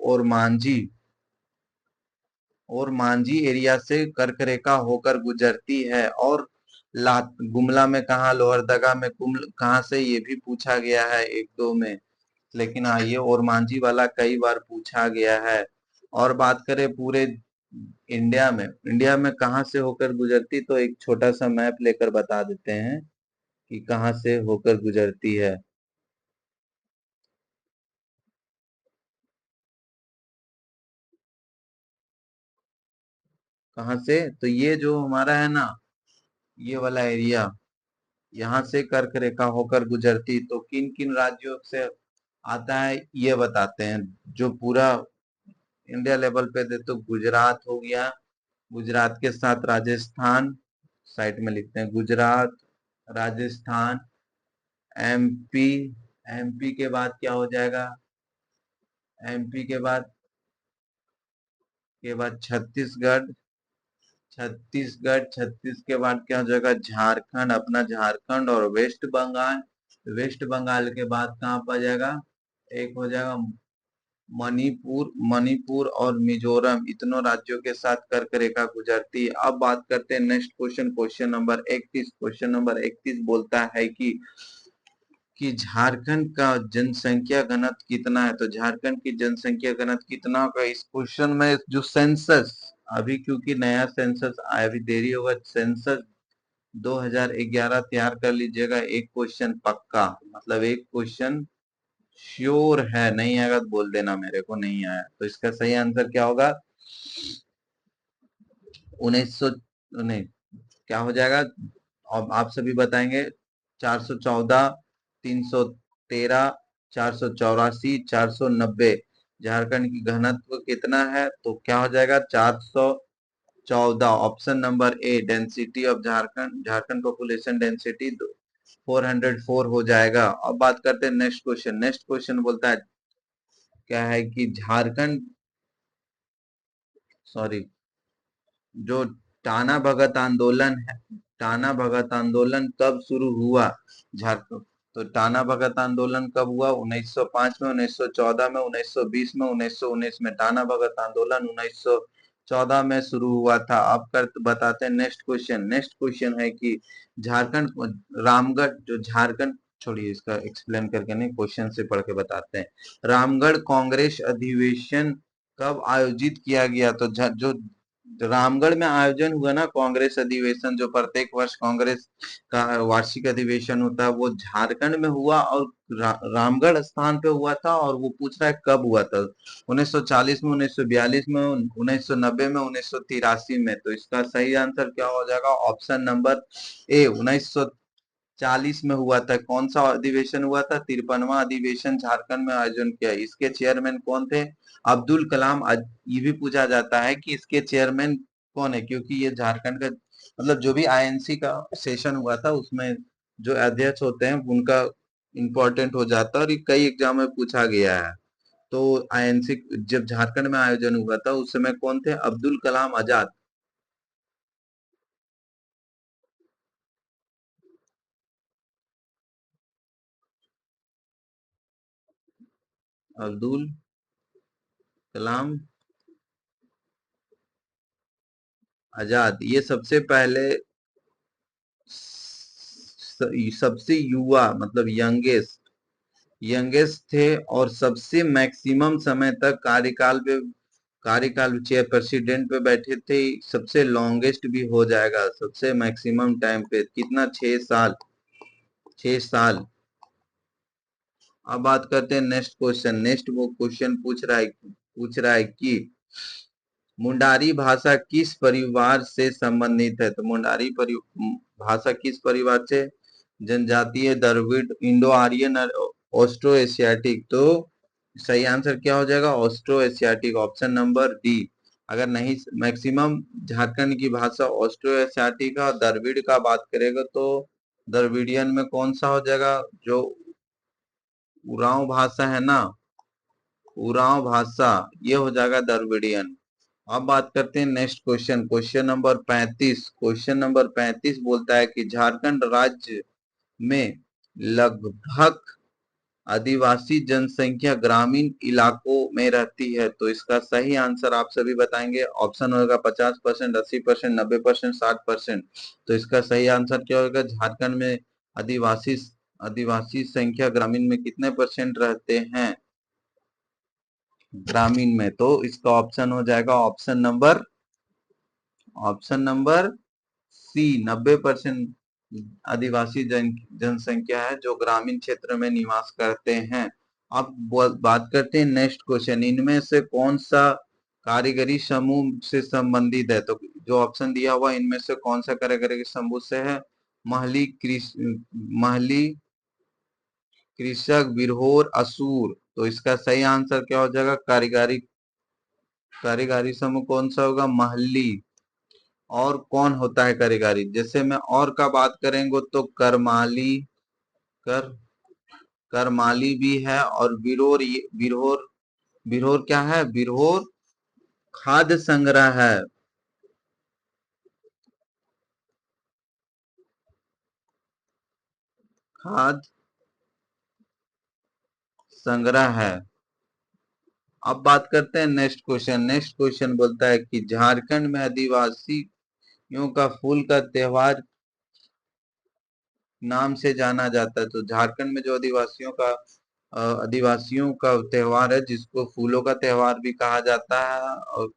और मांझी एरिया से कर्क रेखा होकर गुजरती है। और गुमला में कहा, लोहरदगा में कहाँ से, ये भी पूछा गया है एक दो में। लेकिन हाँ, ये और मांझी वाला कई बार पूछा गया है। और बात करें पूरे इंडिया में कहाँ से होकर गुजरती, तो एक छोटा सा मैप लेकर बता देते हैं कि कहाँ से होकर गुजरती है। कहाँ से? तो ये जो हमारा है ना, ये वाला एरिया, यहाँ से कर्क रेखा होकर गुजरती तो किन किन राज्यों से आता है ये बताते हैं। जो पूरा इंडिया लेवल पे दे तो गुजरात हो गया, गुजरात के साथ राजस्थान, साइड में लिखते हैं गुजरात, राजस्थान, MP। MP के बाद क्या हो जाएगा? MP के बाद के बाद छत्तीसगढ़, छत्तीस के बाद क्या हो जाएगा, झारखंड, अपना झारखंड और वेस्ट बंगाल। वेस्ट बंगाल के बाद कहाँ पर जाएगा, एक हो जाएगा मणिपुर, मणिपुर और मिजोरम, इतनों राज्यों के साथ कर्क रेखा गुजरती है। अब बात करते हैं next question, question number 31। Question number 31 बोलता है कि झारखंड का जनसंख्या घनत्व कितना है। तो झारखंड की जनसंख्या घनत्व कितना होगा, इस क्वेश्चन में जो सेंसस, अभी क्योंकि नया सेंसस आया, अभी देरी होगा, सेंसस 2011 तैयार कर लीजिएगा। एक क्वेश्चन पक्का, मतलब एक क्वेश्चन श्योर है, नहीं आएगा तो बोल देना मेरे को नहीं आया। तो इसका सही आंसर क्या होगा, 1900, नहीं, क्या हो जाएगा, अब आप सभी बताएंगे। 414, 313, 484, 490। झारखंड की घनत्व कितना है, तो क्या हो जाएगा, 414। Option number A, density of Jharkhand, Jharkhand population density 404 हो जाएगा। अब बात करते हैं नेक्स्ट क्वेश्चन। नेक्स्ट क्वेश्चन बोलता है, क्या है कि झारखंड, सॉरी, जो टाना भगत आंदोलन है, टाना भगत आंदोलन कब शुरू हुआ झारखंड। तो टाना भगत आंदोलन कब हुआ, 1905 में, 1914 में, 1920 में, 1919 में। टाना भगत आंदोलन 1914 में शुरू हुआ था। अब कर बताते हैं नेक्स्ट क्वेश्चन। नेक्स्ट क्वेश्चन है कि झारखंड, रामगढ़, जो झारखंड, छोड़िए इसका एक्सप्लेन करके नहीं, क्वेश्चन से पढ़ के बताते हैं। रामगढ़ कांग्रेस अधिवेशन कब आयोजित किया गया। तो जो रामगढ़ में आयोजन हुआ ना कांग्रेस अधिवेशन, जो प्रत्येक वर्ष कांग्रेस का वार्षिक अधिवेशन होता है, वो झारखंड में हुआ और रामगढ़ स्थान पे हुआ था। और वो पूछ रहा है कब हुआ था, 1940 में, 1942 में, 1990 में, 1983 में। तो इसका सही आंसर क्या हो जाएगा, ऑप्शन नंबर ए, 1940 में हुआ था। कौन सा अधिवेशन हुआ था, 53वां अधिवेशन झारखंड में आयोजन किया। इसके चेयरमैन कौन थे, अब्दुल कलाम। ये भी पूछा जाता है कि इसके चेयरमैन कौन है, क्योंकि ये झारखंड का, मतलब जो भी आईएनसी का सेशन हुआ था उसमें जो अध्यक्ष होते हैं उनका इंपॉर्टेंट हो जाता है, और ये कई एग्जाम में पूछा गया है। तो आईएनसी जब झारखंड में आयोजन हुआ था उस समय कौन थे, अब्दुल कलाम आजाद। अब्दुल कलाम आजाद, ये सबसे पहले सबसे युवा, मतलब यंगेस्ट थे, और सबसे मैक्सिमम समय तक कार्यकाल चेयर प्रेसिडेंट पे बैठे थे। सबसे लॉन्गेस्ट भी हो जाएगा, सबसे मैक्सिमम टाइम पे कितना, 6 साल, 6 साल। अब बात करते हैं नेक्स्ट क्वेश्चन। नेक्स्ट वो क्वेश्चन पूछ रहा है कि मुंडारी भाषा किस परिवार से संबंधित है। तो भाषा किस परिवार से, जनजातीय, द्रविड़, इंडो आर्यन और ऑस्ट्रो एशियाटिक। तो सही आंसर क्या हो जाएगा, Austro Asiatic, option number D. अगर नहीं, मैक्सिमम झारखंड की भाषा ऑस्ट्रो एशियाटिक है, और द्रविड़ का बात करेगा तो द्रविडियन में कौन सा हो जाएगा, जो उरांव भाषा है ना, उरांव भाषा, ये हो जाएगा द्रविडियन। अब बात करते हैं next question, question number 35। Question number 35 बोलता है कि झारखंड राज्य में लगभग आदिवासी जनसंख्या ग्रामीण इलाकों में रहती है। तो इसका सही आंसर आप सभी बताएंगे। ऑप्शन होगा 50%, 80%, 90%, 60%। तो इसका सही आंसर क्या होगा, झारखंड में आदिवासी आदिवासी संख्या ग्रामीण में कितने परसेंट रहते हैं, ग्रामीण में। तो इसका ऑप्शन हो जाएगा ऑप्शन नंबर सी, 90% आदिवासी जनसंख्या है जो ग्रामीण क्षेत्र में निवास करते हैं। अब बात करते हैं नेक्स्ट क्वेश्चन, इनमें से कौन सा कारीगरी समूह से संबंधित है। तो जो ऑप्शन दिया हुआ इनमें से कौन सा कारीगरी समूह से है, महली, कृषक, बिरहोर, असुर। तो इसका सही आंसर क्या हो जाएगा, कारीगरी कारीगरी समूह कौन सा होगा, महली। और कौन होता है कारीगरी, जैसे मैं और का बात करेंगे तो कर करमाली भी है, और बिरहोर, बिरहोर क्या है, बिरहोर खाद्य संग्रह है। खाद्य संग्रह है। अब बात करते हैं नेक्स्ट क्वेश्चन। नेक्स्ट क्वेश्चन बोलता है कि झारखंड में आदिवासियों का फूल का त्योहार नाम से जाना जाता है। तो झारखंड में जो आदिवासियों का त्योहार है, जिसको फूलों का त्योहार भी कहा जाता है, और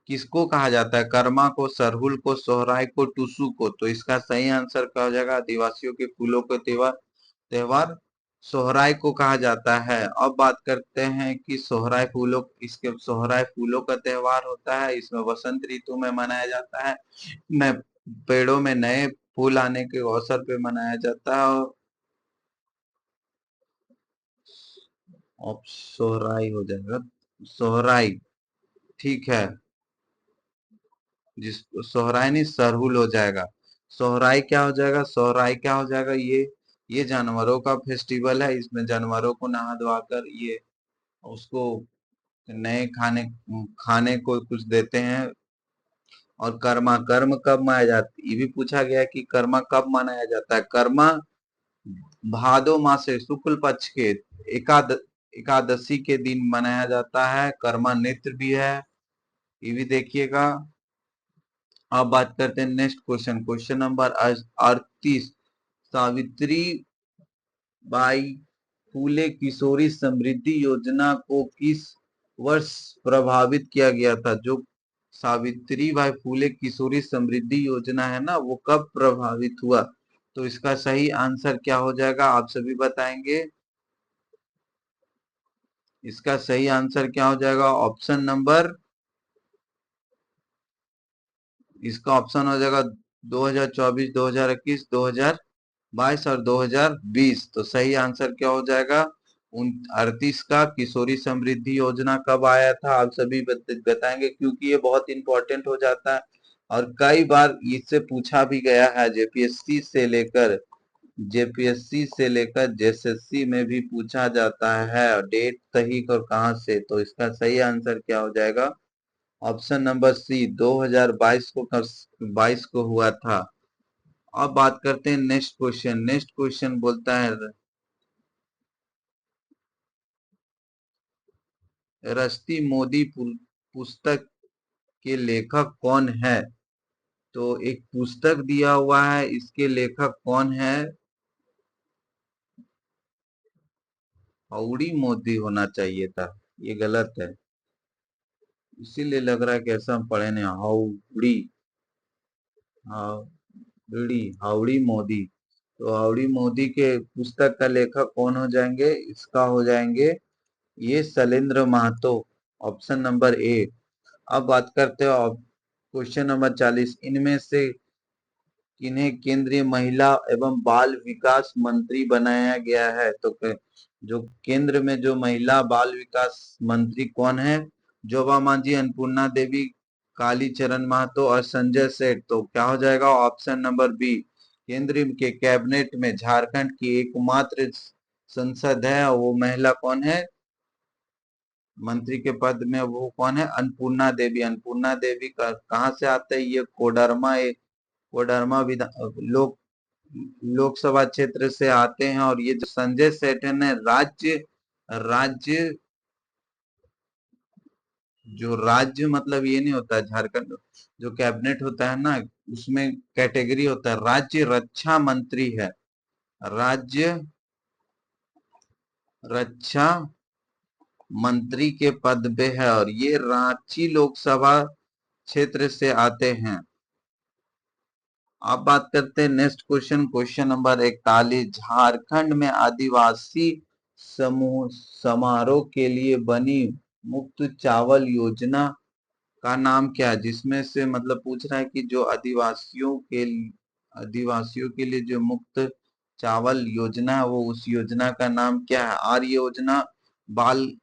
किसको कहा जाता है? कर्मा को, सरहुल को, सोहराय को, टुसु को। तो इसका सही आंसर क्या हो जाएगा? आदिवासियों के फूलों के त्योहार त्योहार सोहराय को कहा जाता है। अब बात करते हैं कि सोहराय फूलों का त्योहार होता है। इसमें वसंत ऋतु में मनाया जाता है। में पेड़ों में नए फूल आने के अवसर पे मनाया जाता है। और सोहराई हो जाएगा। सोहराई। ठीक है। जिस सोहराई नहीं, सरहुल हो जाएगा। सोहराई क्या हो जाएगा? सोहराई क्या हो जाएगा? ये जानवरों का फेस्टिवल है। इसमें जानवरों को नहा धोवा कर ये उसको नए खाने खाने को कुछ देते हैं। और कर्मा, कर्म कब मनाया जाता है? ये भी पूछा गया है कि कर्मा कब मनाया जाता है। कर्मा भादो मास से शुक्ल पक्ष के एकादशी के दिन मनाया जाता है। कर्मा नृत्य भी है, ये भी देखिएगा। अब बात करते हैं next question. Question number 38। Savitri Bai Phule Kishori Samriddhi Yojana को किस वर्ष प्रभावित किया गया था? जो सावित्री बाई फूले किशोरी समृद्धि योजना है ना, वो कब प्रभावित हुआ? तो इसका सही आंसर क्या हो जाएगा? आप सभी बताएंगे। इसका सही आंसर क्या हो जाएगा? ऑप्शन नंबर, इसका ऑप्शन हो जाएगा 2024, 2021, 2022 और 2020। तो सही आंसर क्या हो जाएगा? 38 का किशोरी समृद्धि योजना कब आया था? आप सभी बताएंगे, क्योंकि ये बहुत इंपॉर्टेंट हो जाता है और कई बार इससे पूछा भी गया है। जेपीएससी से लेकर जेएसएससी में भी पूछा जाता है, डेट तारीख और कहां से। तो इसका सही आंसर क्या हो जाएगा? ऑप्शन नंबर सी, 2022 को हुआ था। अब बात करते हैं नेक्स्ट क्वेश्चन। नेक्स्ट क्वेश्चन बोलता है रश्ति मोदी पुस्तक के लेखक कौन है? तो एक पुस्तक दिया हुआ है, इसके लेखक कौन है? हाउडी मोदी होना चाहिए था, ये गलत है। इसीलिए लग रहा है कि ऐसा हम पढ़े नहीं। Howdy, howdy, howdy Modi. तो हाउडी मोदी के पुस्तक का लेखक कौन हो जाएंगे? इसका हो जाएंगे ये Shailendra Mahto. Option number A. अब बात करते हो क्वेश्चन नंबर 40। इनमें से किन्हें केंद्रीय महिला एवं बाल विकास मंत्री बनाया गया है? तो जो केंद्र में जो महिला बाल विकास मंत्री कौन है? जोबा मांझी, अन्नपूर्णा देवी, कालीचरण महतो और संजय सेठ। तो क्या हो जाएगा? Option number B. केंद्र के कैबिनेट में झारखंड की एकमात्र संसद है, वो महिला कौन है मंत्री के पद में? वो कौन है? अन्नपूर्णा देवी। अन्नपूर्णा देवी का कहाँ से आते हैं? ये कोडरमा लोकसभा क्षेत्र से आते हैं। और ये जो संजय सेठ है ना, राज्य जो राज्य मतलब ये नहीं होता है झारखंड। जो कैबिनेट होता है ना, उसमें कैटेगरी होता है, राज्य रक्षा मंत्री है। राज्य रक्षा मंत्री के पद पे है और ये रांची लोकसभा क्षेत्र से आते हैं। अब बात करते हैं next question. Question number 41। Jharkhand में आदिवासी समूह समारोह के लिए बनी मुफ्त चावल योजना का नाम क्या है? जिसमें से मतलब पूछ रहा है कि जो आदिवासियों के लिए जो मुफ्त चावल योजना है, वो उस योजना का नाम क्या है? आर्य योजना, बाल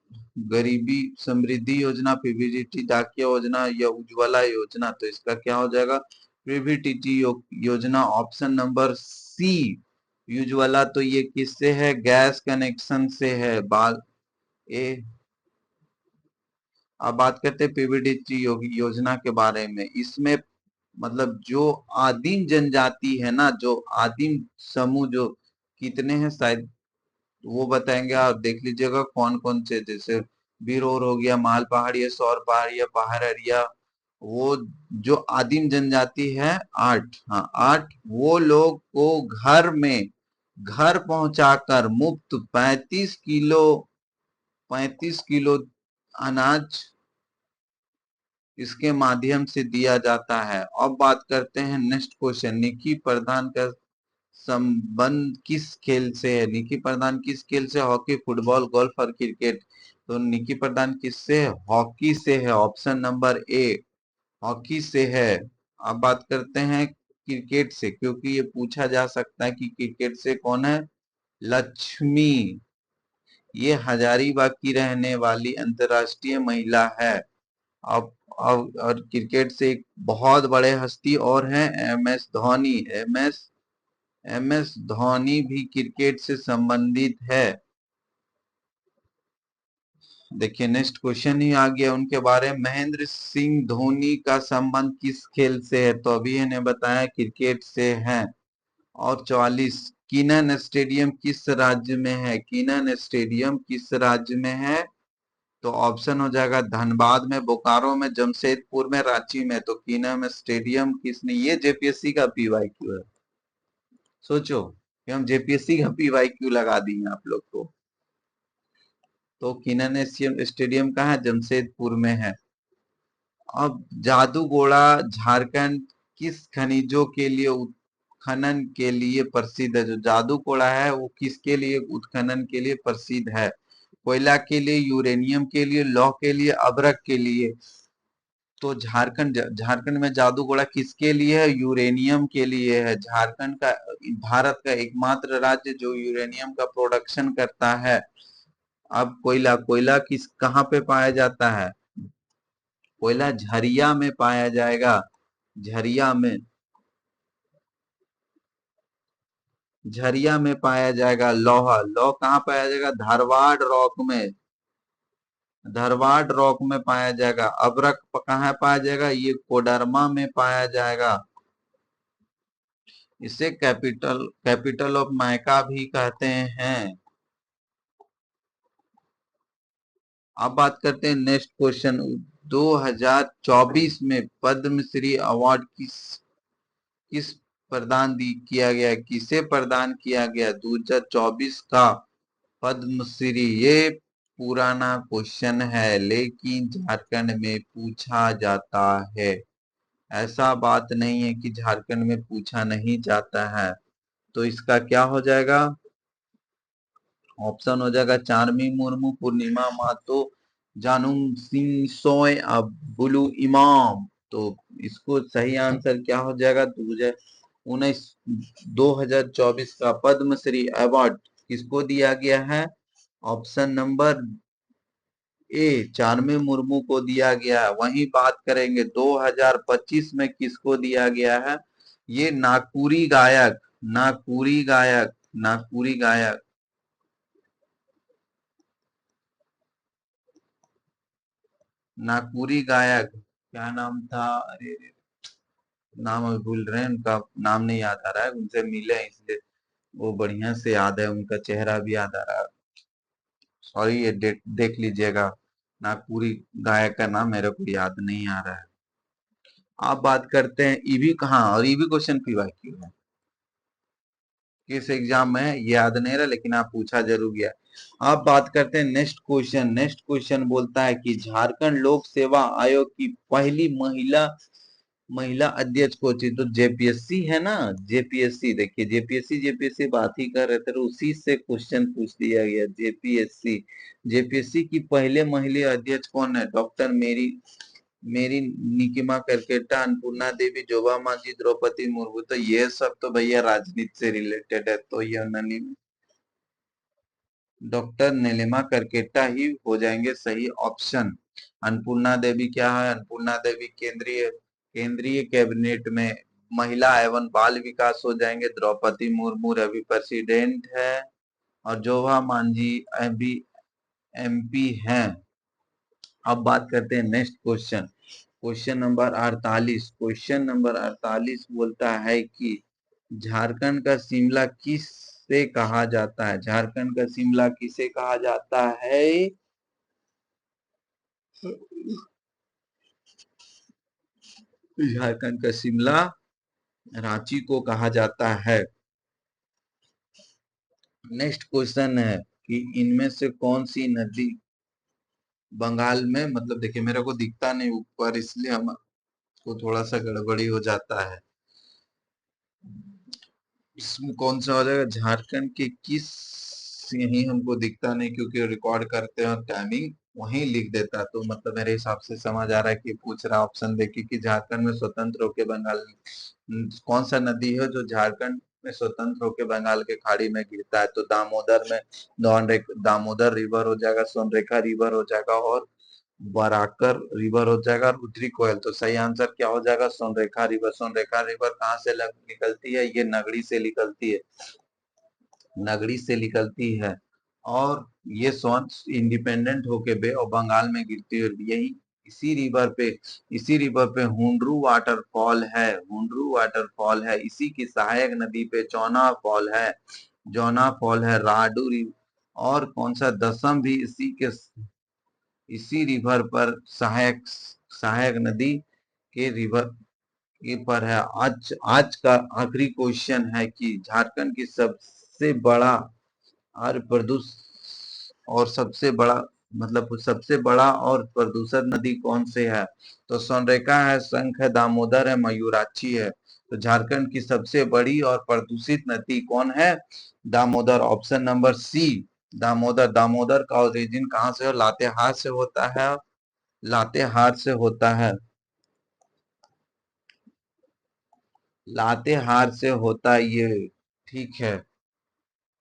गरीबी समृद्धि योजना, पीबीडीटी डाकिया योजना या उज्ज्वला योजना। तो इसका क्या हो जाएगा? पीबीडीटी योजना। Option number C, Ujjwala. तो ये किससे है? गैस कनेक्शन से है। बाल ए अब बात करते हैं पीबीडीटी योजना के बारे में। इसमें मतलब जो आदिम जनजाति है ना, जो आदिम समूह जो कितने हैं शायद वो बताएंगे, आप देख लीजिएगा कौन कौन से, जैसे बिरोर हो गया, माल पहाड़िया, सौर पहाड़िया, पहाड़िया, वो जो आदिम जनजाति है 8, हाँ 8, वो लोग को घर पहुंचाकर मुफ्त 35 किलो अनाज इसके माध्यम से दिया जाता है। अब बात करते हैं नेक्स्ट क्वेश्चन, निकी प्रधान का संबंध किस खेल से है? निकी प्रधान किस खेल से? हॉकी, फुटबॉल, गोल्फ और क्रिकेट। तो निकी प्रधान किससे? हॉकी से है। ऑप्शन नंबर ए हॉकी से है। अब बात करते हैं क्रिकेट से, क्योंकि ये पूछा जा सकता है कि क्रिकेट से कौन है? लक्ष्मी, ये हजारीबाग की रहने वाली अंतर्राष्ट्रीय महिला है। अब और क्रिकेट से एक बहुत बड़े हस्ती और हैं, M S Dhoni. M S Dhoni भी क्रिकेट से संबंधित है। देखिए नेक्स्ट क्वेश्चन ही आ गया उनके बारे में। महेंद्र सिंह धोनी का संबंध किस खेल से है? तो अभी इन्हें बताया क्रिकेट से है। और 44, किनन स्टेडियम किस राज्य में है? किनन स्टेडियम किस राज्य में है? तो ऑप्शन हो जाएगा धनबाद में, बोकारो में, जमशेदपुर में, रांची में। तो किनन स्टेडियम किसने, ये जेपीएससी का पीवाईक्यू है। सोचो कि हम जेपीएससी का पीवाईक्यू लगा दिए आप लोग को। तो किनन स्टेडियम कहाँ है? जमशेदपुर में है। अब जादूगोड़ा झारखंड किस खनिजों के लिए उत्खनन के लिए प्रसिद्ध है? जो जादूगोड़ा है वो किसके लिए उत्खनन के लिए प्रसिद्ध है? कोयला के लिए, यूरेनियम के लिए, लौह के लिए, अभ्रक के लिए। तो झारखंड में जादूगोड़ा किसके लिए है? यूरेनियम के लिए है। झारखंड का, भारत का एकमात्र राज्य जो यूरेनियम का प्रोडक्शन करता है। अब कोयला कोयला किस कहाँ पे पाया जाता है? कोयला झरिया में पाया जाएगा। झरिया में, झरिया में पाया जाएगा। लौह कहाँ पाया जाएगा? धारवाड़ रॉक में, धारवाड़ रॉक में पाया जाएगा। अभ्रक कहाँ पाया जाएगा? ये कोडरमा में पाया जाएगा। इसे कैपिटल ऑफ मायका भी कहते हैं। अब बात करते हैं नेक्स्ट क्वेश्चन। 2024 में पद्मश्री अवार्ड किस किस किया गया? किसे प्रदान किया गया 2024 का पद्मश्री? ये पुराना क्वेश्चन है लेकिन झारखंड में पूछा जाता है। ऐसा बात नहीं है कि झारखंड में पूछा नहीं जाता है। तो इसका क्या हो जाएगा? ऑप्शन हो जाएगा चांदनी मुर्मू, पूर्णिमा महतो, जानू सिंह सोय, अब बुलू इमाम। तो इसको सही आंसर क्या हो जाएगा? 2024 का पद्मश्री अवार्ड किसको दिया गया है? ऑप्शन नंबर ए चानमी मुर्मू को दिया गया है। वहीं बात करेंगे 2025 में किसको दिया गया है? ये नागपुरी गायक, नागपुरी गायक, नागपुरी गायक, नागपुरी गायक क्या नाम था? अरे नाम अभी भूल रहे हैं, उनका नाम नहीं याद आ रहा है। उनसे मिले हैं इसलिए वो बढ़िया से याद है, उनका चेहरा भी याद आ रहा है। सॉरी, ये देख लीजिएगा। नागपुरी गायक का नाम मेरे को याद नहीं आ रहा है। आप बात करते हैं ईवी कहाँ, और ईवी क्वेश्चन पीवाईक्यू है, किस एग्जाम में है ये याद नहीं रहा, लेकिन आप पूछा जरूर गया। आप बात करते हैं नेक्स्ट क्वेश्चन। नेक्स्ट क्वेश्चन बोलता है कि झारखंड लोक सेवा आयोग की पहली महिला महिला अध्यक्ष कौन थी? तो जेपीएससी है ना, जेपीएससी। देखिए जेपीएससी जेपीएससी बात ही कर रहे थे, तो उसी से क्वेश्चन पूछ दिया गया। जेपीएससी, जेपीएससी की पहले महिला अध्यक्ष कौन है? डॉक्टर मेरी मेरी निकिमा करकेटा, अन्नपूर्णा देवी, जोबा मांझी, द्रौपदी मुर्मू। तो ये सब तो भैया राजनीति से रिलेटेड है, तो ये डॉक्टर नीलिमा करकेटा ही हो जाएंगे सही ऑप्शन। अन्नपूर्णा देवी क्या है? अन्नपूर्णा देवी केंद्रीय केंद्रीय कैबिनेट में महिला एवं बाल विकास हो जाएंगे। द्रौपदी मुर्मू अभी प्रेसिडेंट है, और जोबा मांझी अभी एमपी हैं। अब बात करते हैं next question. Question number 48। Question number 48 बोलता है कि झारखंड का शिमला किस से कहा जाता है? झारखंड का शिमला किसे कहा जाता है? झारखंड का शिमला रांची को कहा जाता है। नेक्स्ट क्वेश्चन है कि इनमें से कौन सी नदी बंगाल में, मतलब देखिए मेरे को दिखता नहीं ऊपर, इसलिए हमको थोड़ा सा गड़बड़ी हो जाता है। इसमें कौन सा हो जाएगा? झारखंड के किस, यही हमको दिखता नहीं क्योंकि रिकॉर्ड करते हैं और टाइमिंग वहीं लिख देता है, तो मतलब मेरे हिसाब से समझ आ रहा है कि पूछ रहा ऑप्शन देखिए कि झारखंड में स्वतंत्र होकर बंगाल, कौन सा नदी है जो झारखंड में स्वतंत्र होकर बंगाल के खाड़ी में गिरता है? तो दामोदर में दामोदर रिवर हो जाएगा, सोनरेखा रिवर हो जाएगा और बराकर रिवर हो जाएगा, रुद्री कोयल। तो सही आंसर क्या हो जाएगा? सोनरेखा रिवर। सोनरेखा रिवर कहाँ से निकलती है? ये नगड़ी से निकलती है, नगड़ी से निकलती है। और ये सोन इंडिपेंडेंट होके बे और बंगाल में गिरती है। यही इसी रिवर पे हुंडरू वाटरफॉल है, हुंडरू वाटरफॉल है। इसी की सहायक नदी पे चौना फॉल है, जौना फॉल है। और कौन सा दसम भी इसी रिवर पर सहायक सहायक नदी के रिवर के पर है। आज का आखिरी क्वेश्चन है कि झारखंड की सबसे बड़ा और प्रदूष और सबसे बड़ा, मतलब सबसे बड़ा और प्रदूषित नदी कौन से है? तो सोनरेखा है, शंख है, दामोदर है, मयूराक्षी है। तो झारखंड की सबसे बड़ी और प्रदूषित नदी कौन है? Damodar. Option number C, Damodar. Damodar का ओरिजिन कहाँ से? लातेहार से होता है, लातेहार से होता है, लातेहार से होता है ये। ठीक है,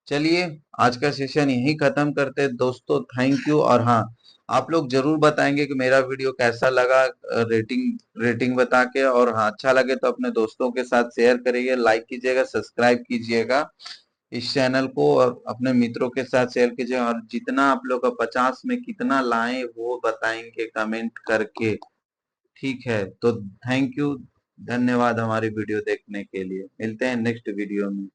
चलिए आज का सेशन यही खत्म करते हैं दोस्तों। Thank you. और हाँ, आप लोग जरूर बताएंगे कि मेरा वीडियो कैसा लगा, रेटिंग रेटिंग बता के। और हाँ, अच्छा लगे तो अपने दोस्तों के साथ शेयर करिए, लाइक कीजिएगा, सब्सक्राइब कीजिएगा इस चैनल को, और अपने मित्रों के साथ शेयर कीजिए। और जितना आप लोग का 50 में कितना लाए वो बताएंगे कमेंट करके। ठीक है, तो थैंक यू, धन्यवाद हमारी वीडियो देखने के लिए। मिलते हैं नेक्स्ट वीडियो में।